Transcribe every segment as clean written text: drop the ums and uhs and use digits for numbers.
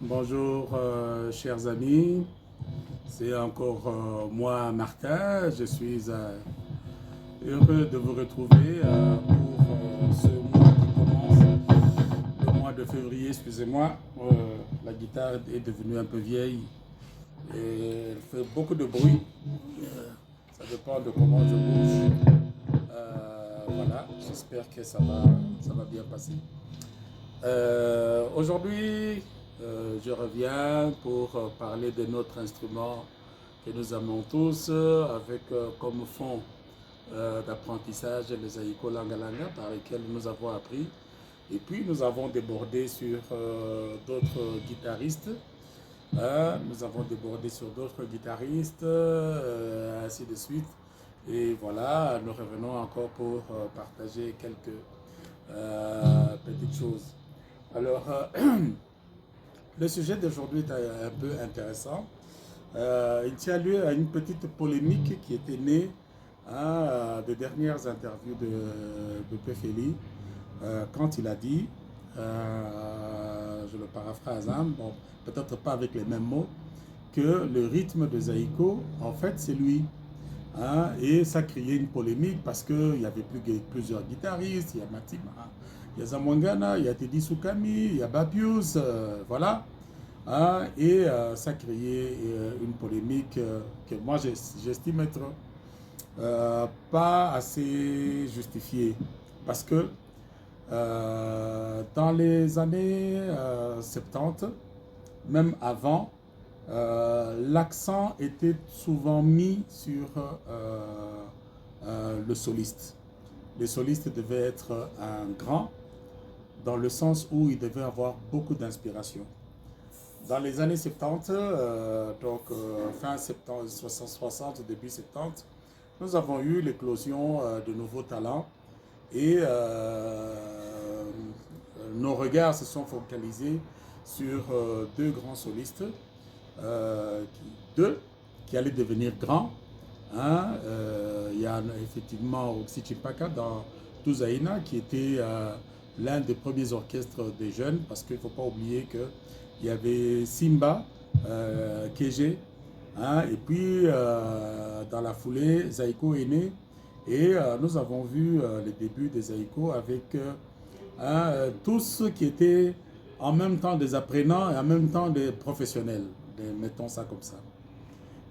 Bonjour chers amis, c'est encore moi Martin, je suis heureux de vous retrouver pour ce mois qui commence, le mois de février, excusez-moi. La guitare est devenue un peu vieille et elle fait beaucoup de bruit. Ça dépend de comment je bouge. Voilà, j'espère que ça va bien passer. Aujourd'hui, je reviens pour parler de notre instrument que nous aimons tous, avec comme fond d'apprentissage les Aïko Langalanga par lesquels nous avons appris. Et puis nous avons débordé sur d'autres guitaristes. Nous avons débordé sur d'autres guitaristes, ainsi de suite. Et voilà, nous revenons encore pour partager quelques petites choses. Alors, le sujet d'aujourd'hui est un peu intéressant. Il tient lieu à une petite polémique qui était née des dernières interviews de Pefeli, quand il a dit, je le paraphrase, hein, bon, peut-être pas avec les mêmes mots, que le rythme de Zaïko, en fait, c'est lui. Et ça créait une polémique parce qu'il y avait plusieurs guitaristes, il y a Matima, il y a Zamwangana, il y a Teddy Soukami, il y a Bapius, voilà. Et ça créait une polémique que moi j'estime être pas assez justifiée. Parce que dans les années 70, même avant, l'accent était souvent mis sur le soliste. Le soliste devait être un grand, dans le sens où il devait avoir beaucoup d'inspiration. Dans les années 70, fin 70, 60, début 70, nous avons eu l'éclosion de nouveaux talents et nos regards se sont focalisés sur deux grands solistes, deux qui allaient devenir grands. Il y a effectivement Oxy Chipaka dans Tuzaina qui était l'un des premiers orchestres des jeunes, parce qu'il ne faut pas oublier qu'il y avait Simba, Keje, et puis dans la foulée, Zaiko est né, et nous avons vu les débuts des Zaiko avec tous ceux qui étaient en même temps des apprenants et en même temps des professionnels, mettons ça comme ça.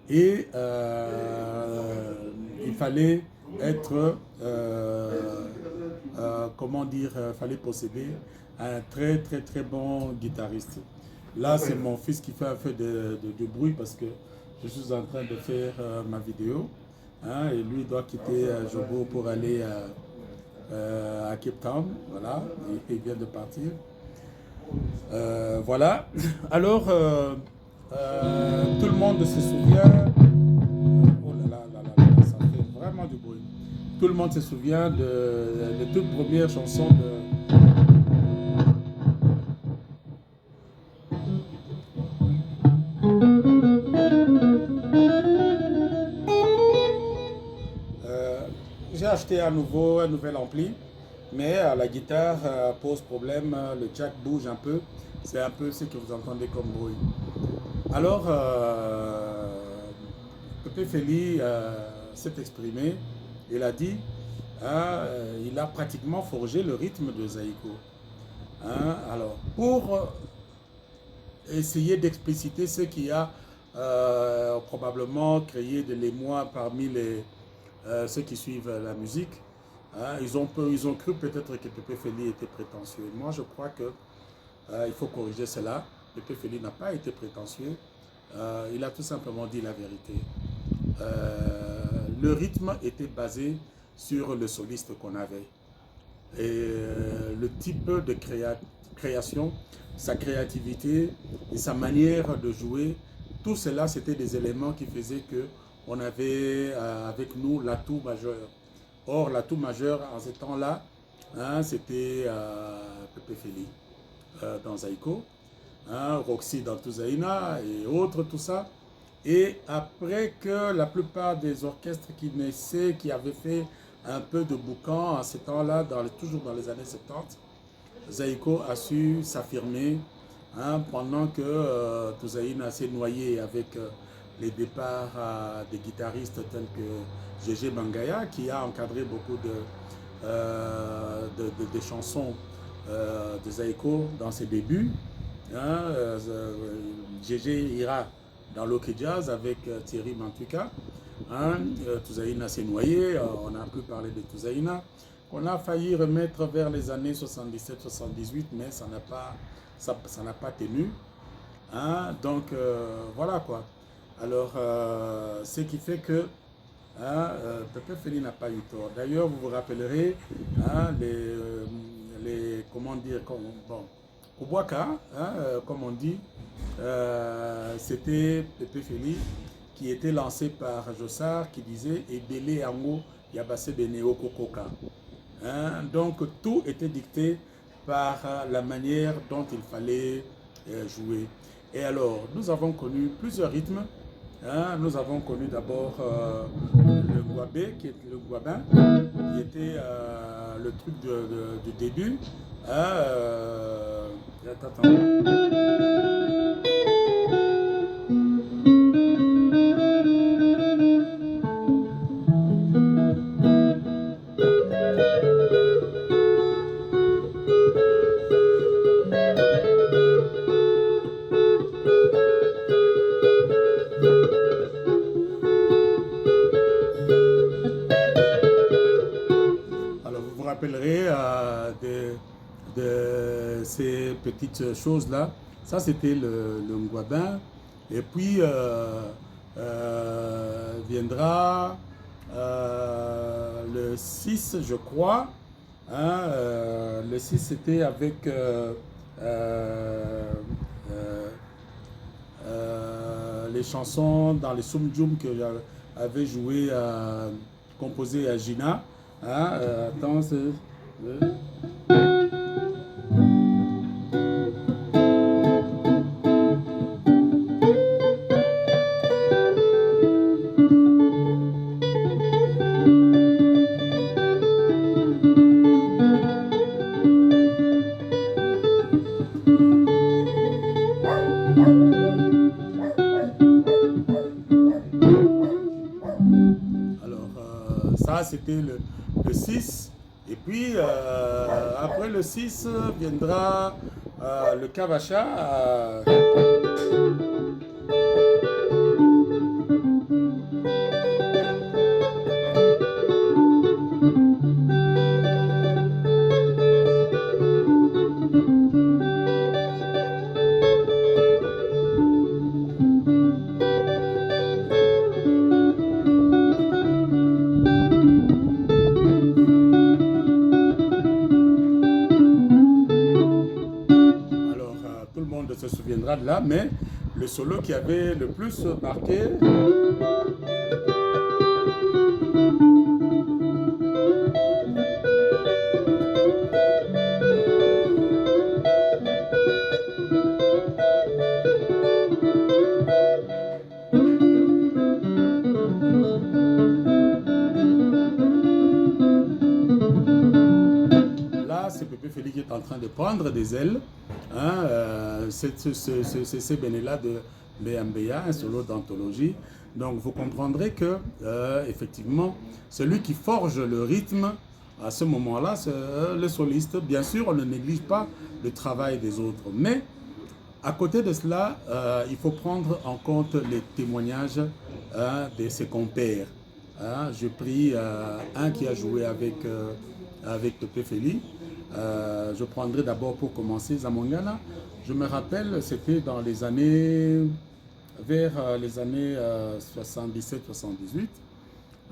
Et il fallait être, comment dire, fallait posséder un très très très bon guitariste. Là, c'est mon fils qui fait un peu de bruit parce que je suis en train de faire ma vidéo. Et lui doit quitter Jobo pour aller à Cape Town. Voilà, il vient de partir. Voilà. Alors, tout le monde se souvient. Oh là là là là là, ça fait vraiment du bruit. Tout le monde se souvient de toute première chanson de. J'ai acheté à nouveau un nouvel ampli, mais la guitare pose problème. Le jack bouge un peu. C'est un peu ce que vous entendez comme bruit. Alors, Pepe Feli s'est exprimé. Il a dit, il a pratiquement forgé le rythme de Zaïko. Alors, pour essayer d'expliciter ce qui a probablement créé de l'émoi parmi ceux qui suivent la musique, ils ont cru peut-être que Pepe Feli était prétentieux. Moi, je crois que il faut corriger cela. Pepe Feli n'a pas été prétentieux. Il a tout simplement dit la vérité. Le rythme était basé sur le soliste qu'on avait. Et le type de création, sa créativité et sa manière de jouer, tout cela, c'était des éléments qui faisaient que on avait avec nous l'atout majeur. Or, l'atout majeur en ce temps-là, c'était Pepe Feli dans Zaïko, Roxy dans Tuzaina et autres, tout ça. Et après que la plupart des orchestres qui naissaient, qui avaient fait un peu de boucan en ce temps-là, toujours dans les années 70, Zaïko a su s'affirmer hein, pendant que Touzaïna s'est noyé avec les départs des guitaristes tels que Gégé Mangaya, qui a encadré beaucoup de chansons de Zaïko dans ses débuts. Hein, Gégé ira dans l'Ok Jazz avec Thierry Mantuka. Hein, Touzaïna s'est noyé, on a pu parler de Touzaïna, qu'on a failli remettre vers les années 77-78, mais ça n'a pas tenu. Hein, donc voilà quoi. Alors, ce qui fait que Pépé Félix n'a pas eu tort. D'ailleurs, vous vous rappellerez, hein, comment dire, bon, Kouboaka, hein, comme on dit, c'était Pépé Félix qui était lancé par Jossard qui disait Ebele Ango Yabase Beneo Kokoka. Hein, donc tout était dicté par la manière dont il fallait jouer. Et alors, nous avons connu plusieurs rythmes. Hein, nous avons connu d'abord le Guabé, qui était le Guabin, qui était le truc du début. Hein, de ces petites choses-là. Ça, c'était le Ngwabin. Et puis, viendra le 6, je crois. Hein, le 6, c'était avec les chansons dans les Sumjum que j'avais joué, composé à Gina. Hein, attends, c'était le 6. Et puis, après le 6, viendra le Kavacha. Se souviendra de là, mais le solo qui avait le plus marqué, là c'est Pépé Félix qui est en train de prendre des ailes. Hein, c'est ces béné-là de Mbéambeya, un solo d'anthologie. Donc vous comprendrez que effectivement, celui qui forge le rythme à ce moment-là, c'est le soliste. Bien sûr, on ne néglige pas le travail des autres, mais à côté de cela, il faut prendre en compte les témoignages de ses compères. Hein, j'ai pris un qui a joué avec Pépé Félix. Je prendrai d'abord pour commencer Zamongana. Je me rappelle, c'était dans les années, vers les années 77-78.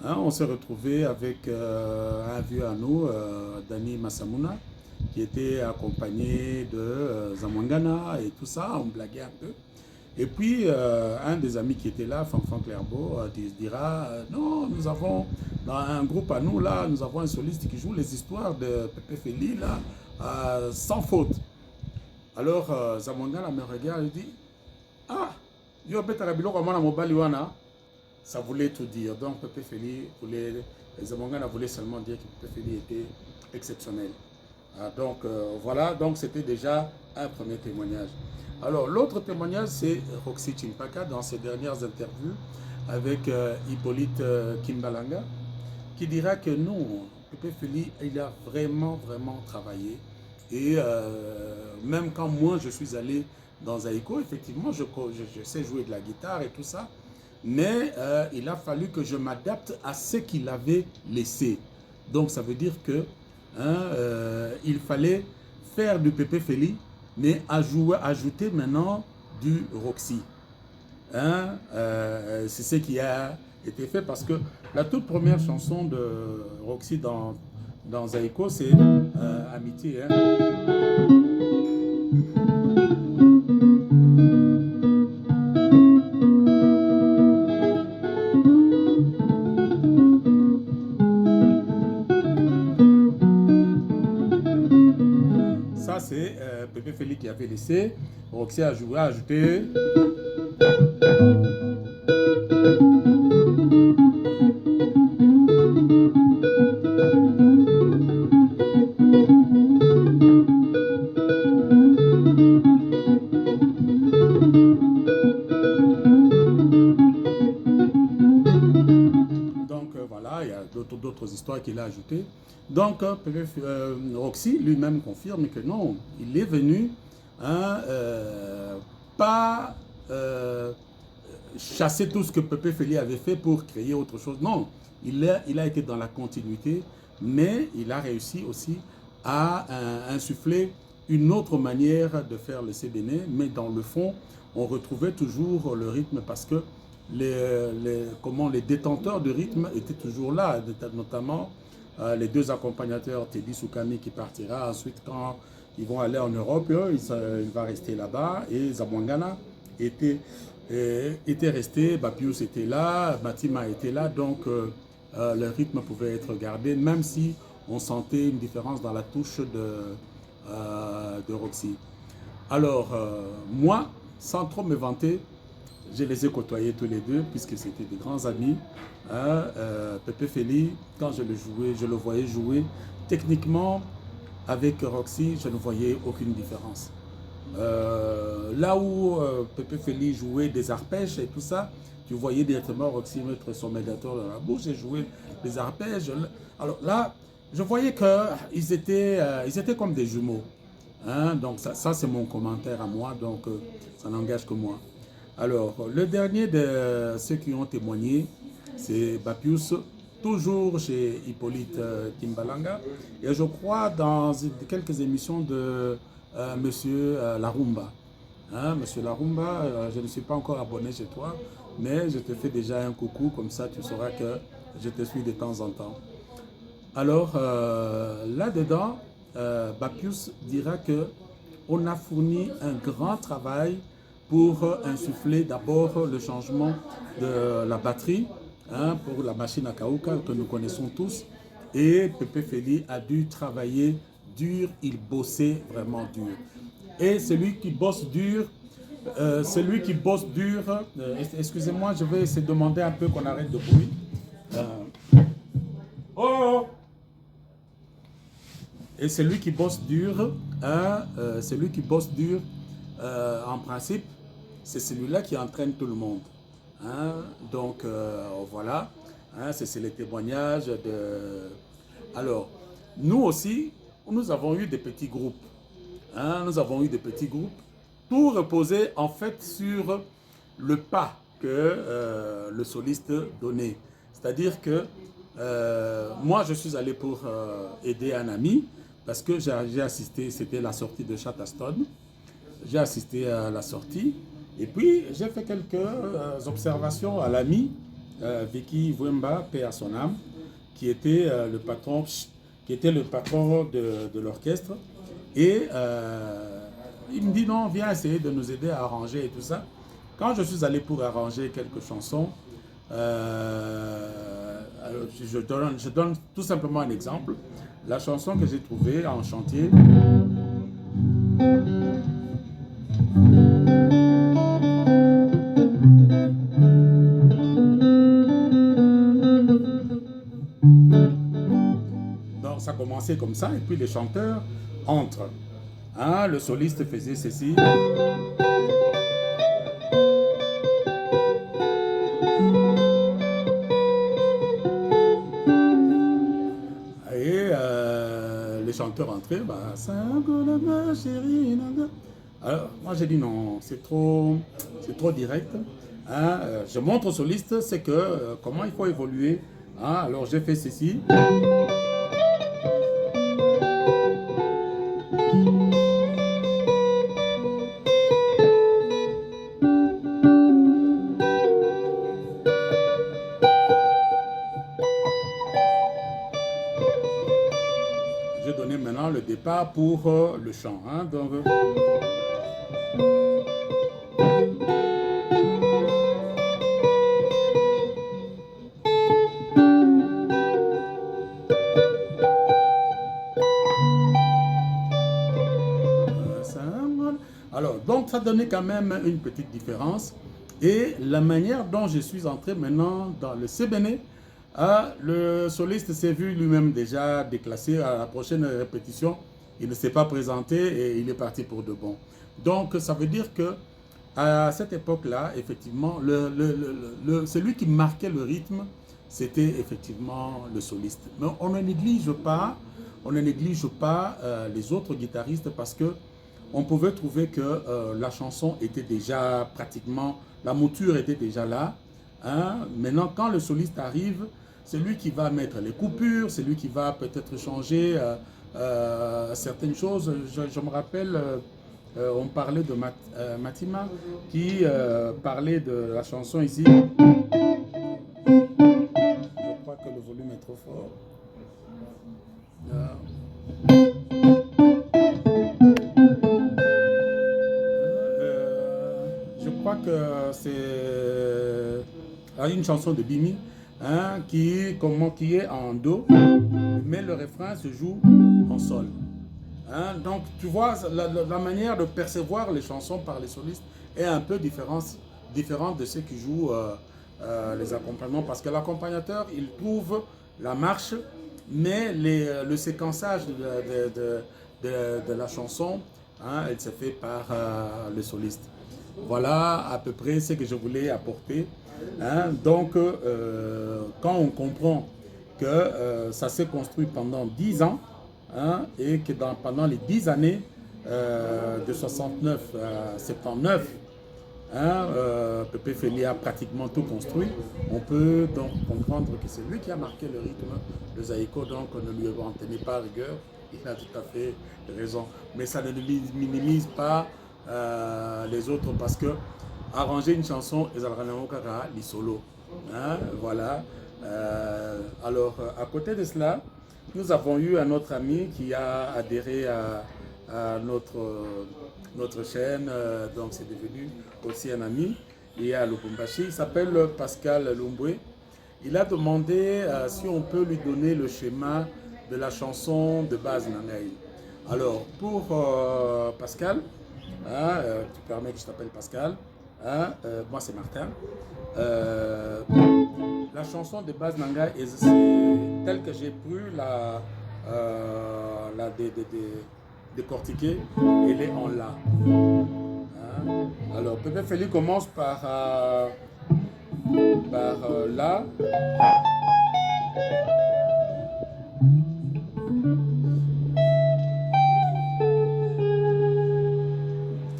Hein, on s'est retrouvé avec un vieux à nous, Dani Massamuna, qui était accompagné de Zamongana et tout ça, on blaguait un peu. Et puis, un des amis qui était là, Fanfan Clairbeau, dira non, nous avons, dans un groupe à nous, là, nous avons un soliste qui joue les histoires de Pépé Félix, là, sans faute. Alors, Zamongana me regarde et dit ah, ça voulait tout dire. Donc, Pépé Félix voulait, Zamongana voulait seulement dire que Pépé Félix était exceptionnel. Donc voilà, donc c'était déjà un premier témoignage. Alors l'autre témoignage, c'est Roxy Chimpaka dans ses dernières interviews avec Hippolyte Kimbalanga, qui dira que non, Pépé Feli, il a vraiment, vraiment travaillé. Et même quand moi je suis allé dans Zaïko, effectivement, je sais jouer de la guitare et tout ça, mais il a fallu que je m'adapte à ce qu'il avait laissé. Donc ça veut dire que il fallait faire du Pépé Feli, mais ajouter maintenant du Roxy. C'est ce qui a été fait parce que la toute première chanson de Roxy dans Zaïko, c'est Amitié. Ça, c'est Pépé Feli qui avait laissé. Roxy a ajouté. Voilà, il y a d'autres histoires qu'il a ajoutées. Donc, Roxy lui-même confirme que non, il est venu pas chasser tout ce que Pépé Feli avait fait pour créer autre chose. Non, il a été dans la continuité, mais il a réussi aussi à insuffler une autre manière de faire le Sébéné, mais dans le fond, on retrouvait toujours le rythme parce que les détenteurs de rythme étaient toujours là, notamment les deux accompagnateurs, Teddy Soukami qui partira, ensuite quand ils vont aller en Europe, il va rester là-bas, et Zamwangana était resté, Bapius était là, Matima était là, donc le rythme pouvait être gardé, même si on sentait une différence dans la touche de Roxy. Alors, moi, sans trop me vanter, je les ai côtoyés tous les deux, puisque c'était des grands amis. Pépé Feli, quand je le voyais jouer, techniquement, avec Roxy, je ne voyais aucune différence. Là où Pépé Feli jouait des arpèges et tout ça, tu voyais directement Roxy mettre son médiator dans la bouche et jouer des arpèges. Alors là, je voyais qu'ils étaient comme des jumeaux. Donc ça c'est mon commentaire à moi, donc ça n'engage que moi. Alors, le dernier de ceux qui ont témoigné, c'est Bapius, toujours chez Hippolyte Kimbalanga. Et je crois dans quelques émissions de Monsieur Larumba. Monsieur Larumba, je ne suis pas encore abonné chez toi, mais je te fais déjà un coucou, comme ça tu sauras que je te suis de temps en temps. Alors, là-dedans, Bapius dira que on a fourni un grand travail pour insuffler d'abord le changement de la batterie pour la machine à Kaouka que nous connaissons tous. Et Pépé Feli a dû travailler dur, il bossait vraiment dur. Et celui qui bosse dur, excusez-moi, je vais essayer de demander un peu qu'on arrête de bruit. Et celui qui bosse dur, en principe, c'est celui-là qui entraîne tout le monde. Donc voilà, c'est les témoignages de... Alors, nous aussi, nous avons eu des petits groupes. Tout reposait en fait sur le pas que le soliste donnait. C'est-à-dire que moi, je suis allé pour aider un ami, parce que j'ai assisté, c'était la sortie de Chatterton. J'ai assisté à la sortie. Et puis, j'ai fait quelques observations à l'ami Vicky Wemba, paix à son âme, qui était le patron de l'orchestre. Et il me dit non, viens essayer de nous aider à arranger et tout ça. Quand je suis allé pour arranger quelques chansons, je donne tout simplement un exemple. La chanson que j'ai trouvée en chantier. Donc ça commençait comme ça, et puis les chanteurs entrent. Hein, le soliste faisait ceci. Et les chanteurs entraient, bah, ma chérie. Alors, moi j'ai dit non, c'est trop direct. Hein, je montre au soliste, c'est que comment il faut évoluer. Hein, alors j'ai fait ceci. Je donnais maintenant le départ pour le chant. Hein, donc, alors, donc ça donnait quand même une petite différence. Et la manière dont je suis entré maintenant dans le Sébéné, le soliste s'est vu lui-même déjà déclassé à la prochaine répétition. Il ne s'est pas présenté et il est parti pour de bon. Donc ça veut dire que à cette époque-là, effectivement, celui qui marquait le rythme, c'était effectivement le soliste. Mais on ne néglige pas les autres guitaristes parce que on pouvait trouver que la chanson était déjà pratiquement, la mouture était déjà là. Hein. Maintenant, quand le soliste arrive, c'est lui qui va mettre les coupures, c'est lui qui va peut-être changer certaines choses. Je me rappelle, on parlait de Matima qui parlait de la chanson ici. Je crois que le volume est trop fort. Je crois que c'est une chanson de Bimi hein, qui est en do, mais le refrain se joue en sol. Hein, donc tu vois, la manière de percevoir les chansons par les solistes est un peu différente de ceux qui jouent les accompagnements, parce que l'accompagnateur, il trouve la marche, mais le séquençage de la chanson, hein, elle se fait par le soliste. Voilà à peu près ce que je voulais apporter. Hein. Donc, quand on comprend que ça s'est construit pendant 10 ans, hein, et que pendant les 10 années, de 69 à 79, hein, Pépé Félix a pratiquement tout construit, on peut donc comprendre que c'est lui qui a marqué le rythme de Zaïko, donc on ne lui en tenait pas rigueur, il a tout à fait raison. Mais ça ne minimise pas les autres, parce que arranger une chanson, les solos. Hein, voilà. Alors, à côté de cela, nous avons eu un autre ami qui a adhéré à notre chaîne, donc c'est devenu aussi un ami, et à Lubumbashi. Il s'appelle Pascal Lumbwe. Il a demandé si on peut lui donner le schéma de la chanson de base Nangaï. Alors, pour Pascal, hein, tu permets que je t'appelle Pascal, hein, moi c'est Martin. La chanson de base Nangaï est telle que j'ai pu la décortiquer, elle est en La. Hein? Alors, Pépé Félix commence par La.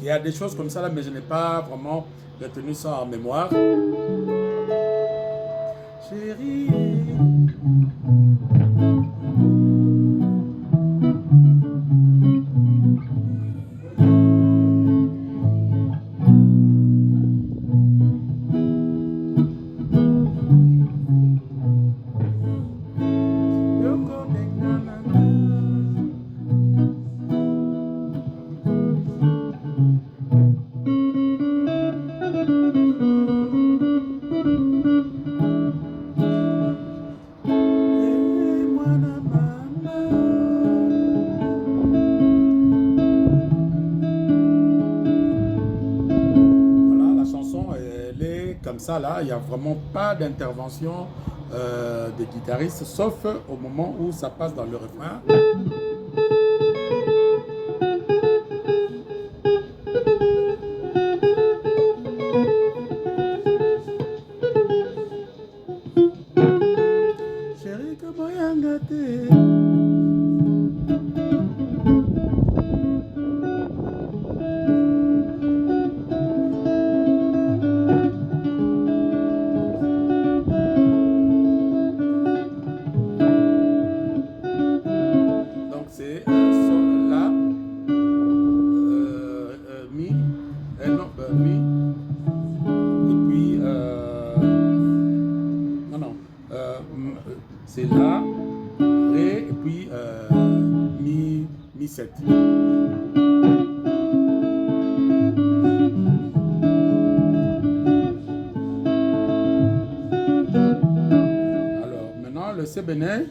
Il y a des choses comme ça là, mais je n'ai pas vraiment retenu ça en mémoire. Chérie. Ça là, il n'y a vraiment pas d'intervention des guitaristes, sauf au moment où ça passe dans le refrain. Chérie, comment yangate? Donc c'est sol, la, mi, non, mi, et puis non, non, c'est la, ré, et puis mi 7. Alors maintenant le C bénin.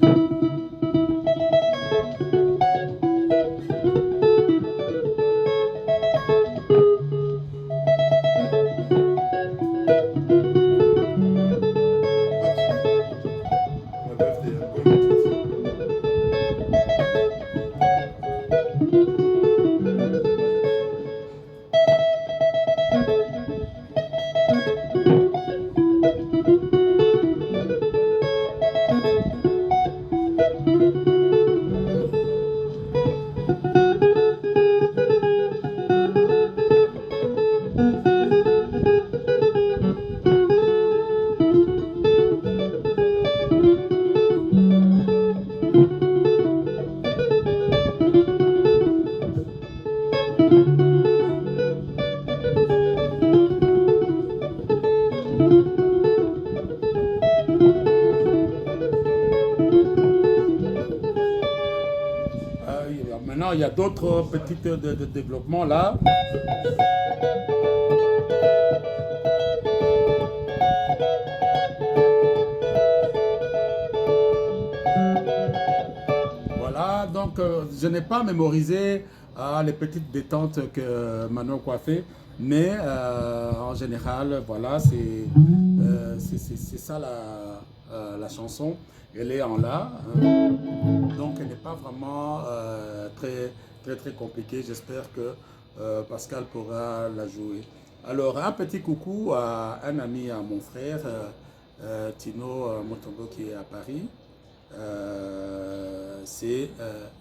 Maintenant, il y a d'autres petits de développement là. Voilà, donc je n'ai pas mémorisé les petites détentes que Manon a fait, mais en général, voilà, c'est ça la chanson. Elle est en la, hein. Donc elle n'est pas vraiment très compliquée. J'espère que Pascal pourra la jouer. Alors un petit coucou à un ami, à mon frère Tino Motombo qui est à Paris.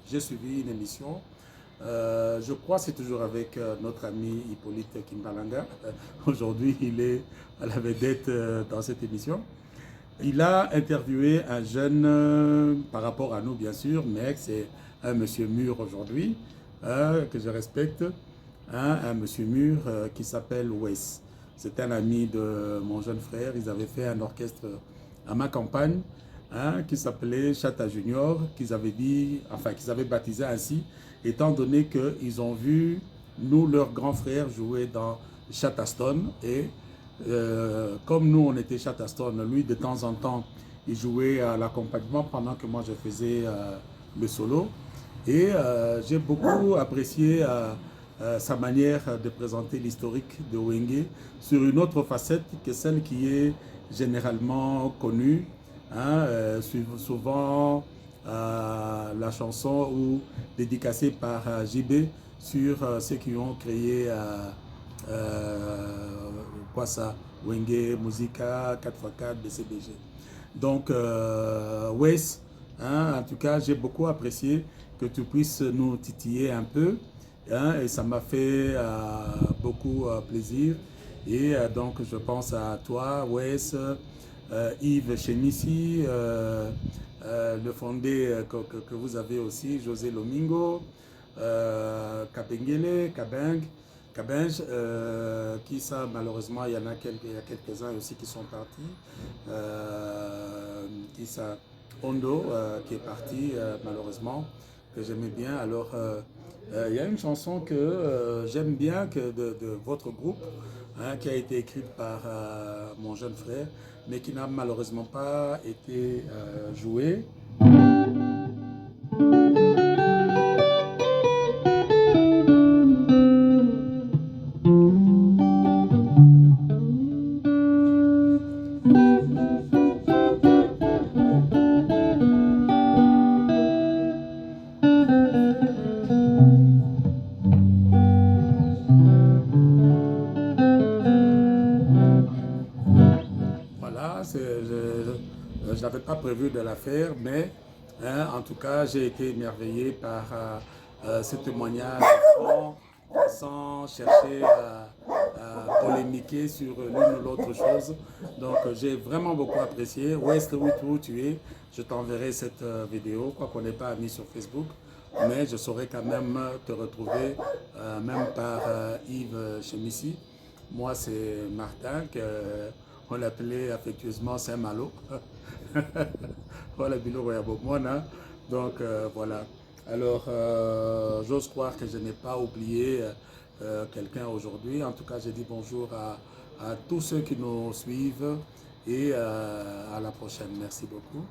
J'ai suivi une émission. Je crois que c'est toujours avec notre ami Hippolyte Kimbalanga. Aujourd'hui, il est à la vedette dans cette émission. Il a interviewé un jeune, par rapport à nous bien sûr, mais c'est un monsieur mûr aujourd'hui, que je respecte, un monsieur mûr qui s'appelle Wes. C'est un ami de mon jeune frère. Ils avaient fait un orchestre à ma campagne, qui s'appelait Chata Junior, qu'ils avaient baptisé ainsi, étant donné qu'ils ont vu nous, leurs grands frères, jouer dans Chataston. Et comme nous, on était Chataston, lui, de temps en temps, il jouait à l'accompagnement pendant que moi, je faisais le solo. Et j'ai beaucoup apprécié sa manière de présenter l'historique de Wenge sur une autre facette que celle qui est généralement connue. Souvent la chanson ou dédicacée par JB sur ceux qui ont créé quoi ça, Wenge, Musica, 4x4, BCBG. Donc Wes, en tout cas j'ai beaucoup apprécié que tu puisses nous titiller un peu, et ça m'a fait beaucoup plaisir. Et donc je pense à toi Wes, Yves Chenissi, le fondé que vous avez aussi, José Lomingo, Kabengele, Kabenge, qui ça malheureusement il y en a quelques-uns aussi qui sont partis, qui ça, Ondo qui est parti malheureusement, que j'aimais bien. Alors il y a une chanson que j'aime bien de votre groupe, qui a été écrite par mon jeune frère, mais qui n'a malheureusement pas été jouée. je n'avais pas prévu de la faire, mais en tout cas, j'ai été émerveillé par ce témoignage franc, sans chercher à polémiquer sur l'une ou l'autre chose. Donc, j'ai vraiment beaucoup apprécié. West, où tu es, je t'enverrai cette vidéo, quoi qu'on n'ait pas mis sur Facebook. Mais je saurais quand même te retrouver, même par Yves Chemissi. Moi, c'est Martin, on l'appelait affectueusement Saint-Malo. Voilà, donc voilà. Alors, j'ose croire que je n'ai pas oublié quelqu'un aujourd'hui. En tout cas, je dis bonjour à tous ceux qui nous suivent et à la prochaine. Merci beaucoup.